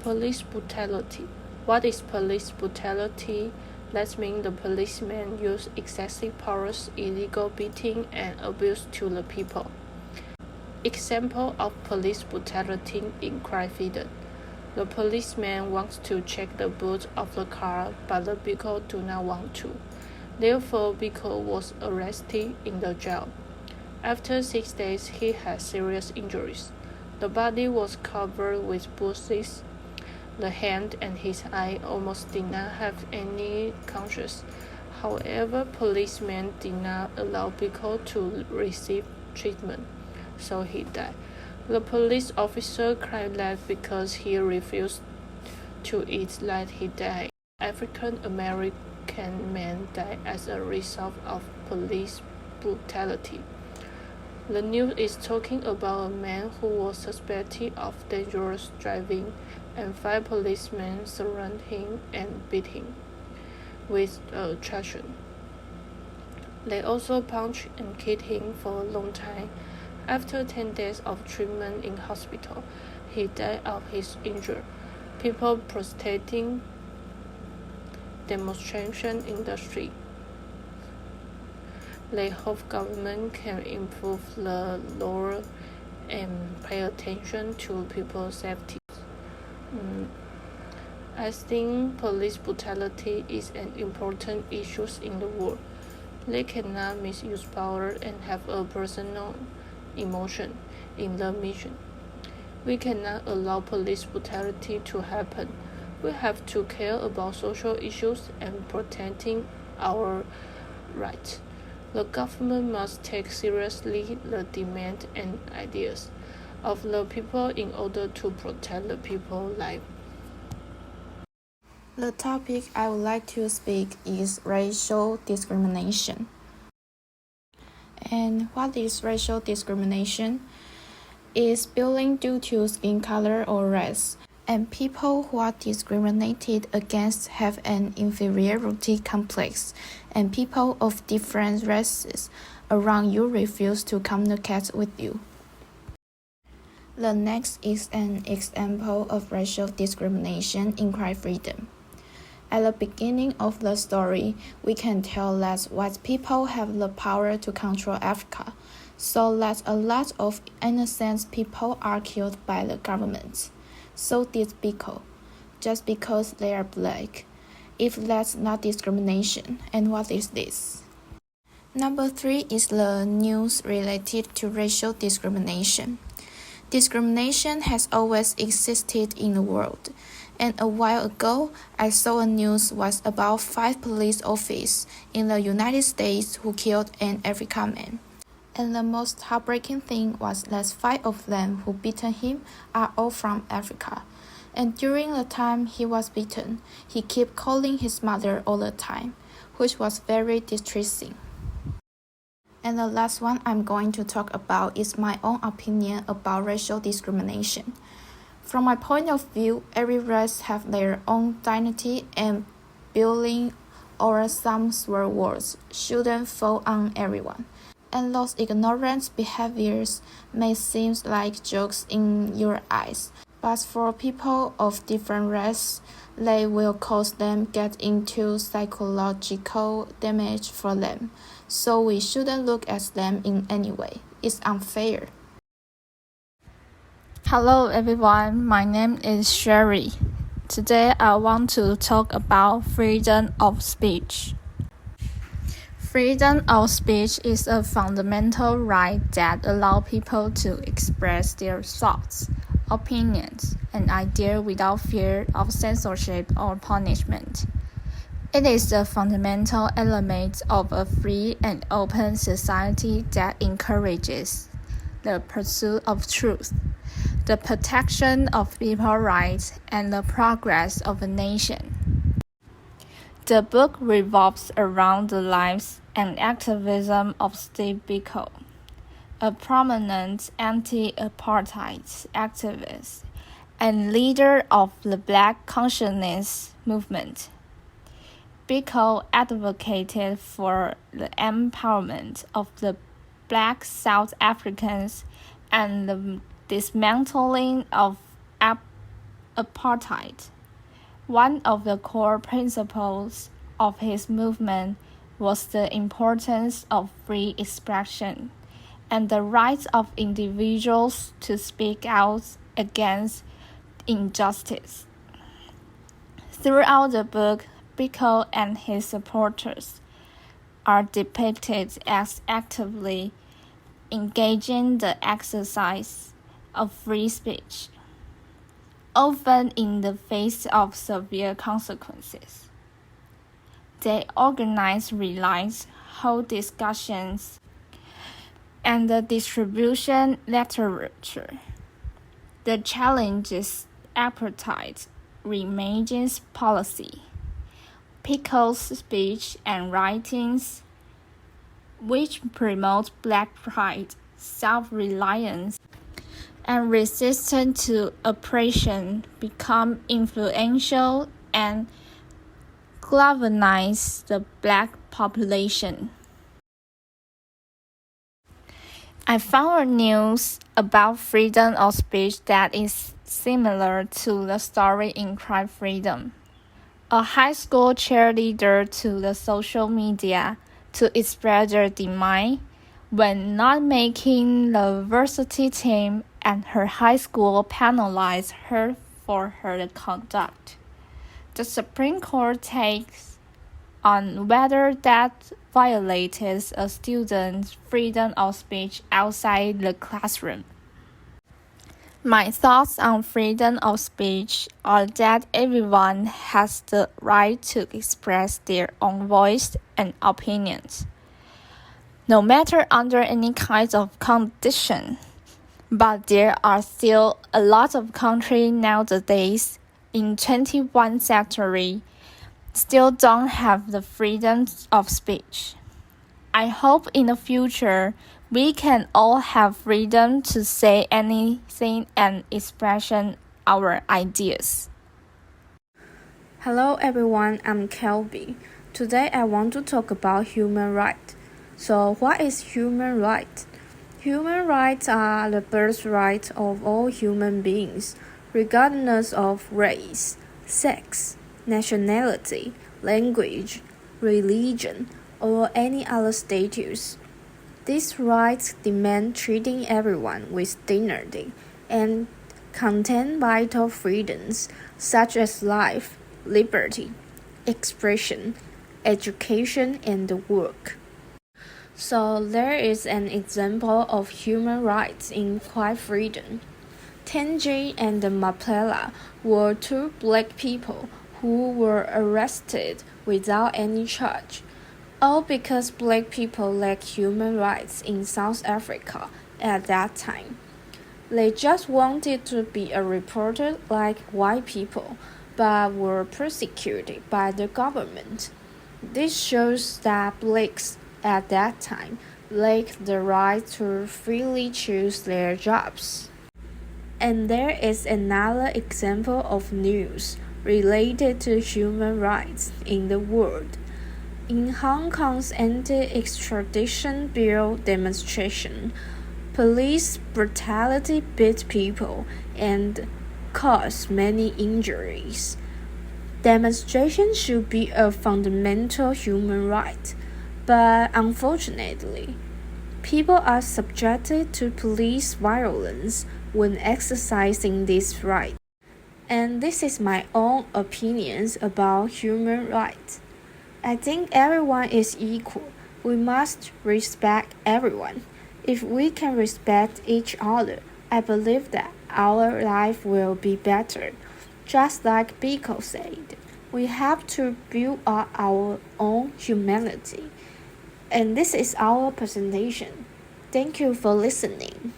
Police brutality. What is police brutality? That means the policemen use excessive powers, illegal beating, and abuse to the people. Example of police brutality in Crefiden. The policeman wants to check the boot of the car, but the vehicle do not want to. Therefore, vehicle was arrested in the jail. After 6 days, he had serious injuries. The body was covered with bruises. The hand and his eye almost did not have any conscience. However, policemen did not allow vehicle to receive treatment, so he died. The police officer claimed that because he refused to eat that he died. African American man died as a result of police brutality. The news is talking about a man who was suspected of dangerous driving, and 5 policemen surrounded him and beat him with a truncheon. They also punched and kicked him for a long time. After 10 days of treatment in hospital, he died of his injury. People protesting, demonstration in the street. They hope government can improve the law and pay attention to people's safety. I think police brutality is an important issue in the world. They cannot misuse power and have a personal emotion in the mission. We cannot allow police brutality to happen. We have to care about social issues and protecting our rights. The government must take seriously the demands and ideas of the people in order to protect the people's lives. The topic I would like to speak is racial discrimination. And what is racial discrimination? It's bullying due to skin color or race, and people who are discriminated against have an inferiority complex, and people of different races around you refuse to communicate with you. The next is an example of racial discrimination in Crefiden. At the beginning of the story, we can tell that white people have the power to control Africa, so that a lot of innocent people are killed by the government. So despicable, just because they are black. If that's not discrimination, and what is this? Number 3 is the news related to racial discrimination. Discrimination has always existed in the world, and a while ago, I saw a news was about 5 police officers in the United States who killed an African man. And the most heartbreaking thing was that 5 of them who beaten him are all from Africa. And during the time he was beaten, he kept calling his mother all the time, which was very distressing. And the last one I'm going to talk about is my own opinion about racial discrimination. From my point of view, every race have their own dignity, and bullying or some swear words shouldn't fall on everyone. And those ignorant behaviors may seem like jokes in your eyes, but for people of different race, they will cause them get into psychological damage for them. So we shouldn't look at them in any way. It's unfair. Hello everyone, my name is Sherry. Today I want to talk about freedom of speech. Freedom of speech is a fundamental right that allows people to express their thoughts, opinions, and ideas without fear of censorship or punishment. It is the fundamental element of a free and open society that encourages the pursuit of truth, the protection of people's rights, and the progress of a nation. The book revolves around the lives and activism of Steve Biko, a prominent anti-apartheid activist and leader of the Black consciousness movement. Biko advocated for the empowerment of the Black South Africans and the dismantling of apartheid. One of the core principles of his movement was the importance of free expression and the rights of individuals to speak out against injustice. Throughout the book, Biko and his supporters are depicted as actively engaging the exercise of free speech, often in the face of severe consequences. They organize rallies, hold discussions, and distribution literature. The challenge is apartheid remains policy. Biko's speech and writings, which promote black pride, self-reliance, and resistance to oppression, become influential and galvanize the black population. I found a news about freedom of speech that is similar to the story in Cry Freedom. A high school cheerleader to the social media to express their demand when not making the varsity team, and her high school penalized her for her conduct. The Supreme Court takes on whether that violated a student's freedom of speech outside the classroom. My thoughts on freedom of speech are that everyone has the right to express their own voice and opinions, no matter under any kinds of condition. But there are still a lot of countries nowadays in 21st century still don't have the freedom of speech. I hope in the future we can all have freedom to say anything and express our ideas. Hello everyone, I'm Kelby. Today I want to talk about human rights. So what is human rights? Human rights are the birthright of all human beings, regardless of race, sex, nationality, language, religion, or any other status. These rights demand treating everyone with dignity and contain vital freedoms such as life, liberty, expression, education, and work. So there is an example of human rights in Cry Freedom. Tenji and Mapela were two black people who were arrested without any charge, all because black people lacked human rights in South Africa at that time. They just wanted to be a reporter like white people, but were persecuted by the government. This shows that blacks at that time lacked the right to freely choose their jobs. And there is another example of news related to human rights in the world. In Hong Kong's anti-extradition bill demonstration, police brutality beat people and caused many injuries. Demonstration should be a fundamental human right, but unfortunately, people are subjected to police violence when exercising this right. And this is my own opinions about human rights. I think everyone is equal. We must respect everyone. If we can respect each other, I believe that our life will be better. Just like Biko said, we have to build up our own humanity. And this is our presentation. Thank you for listening.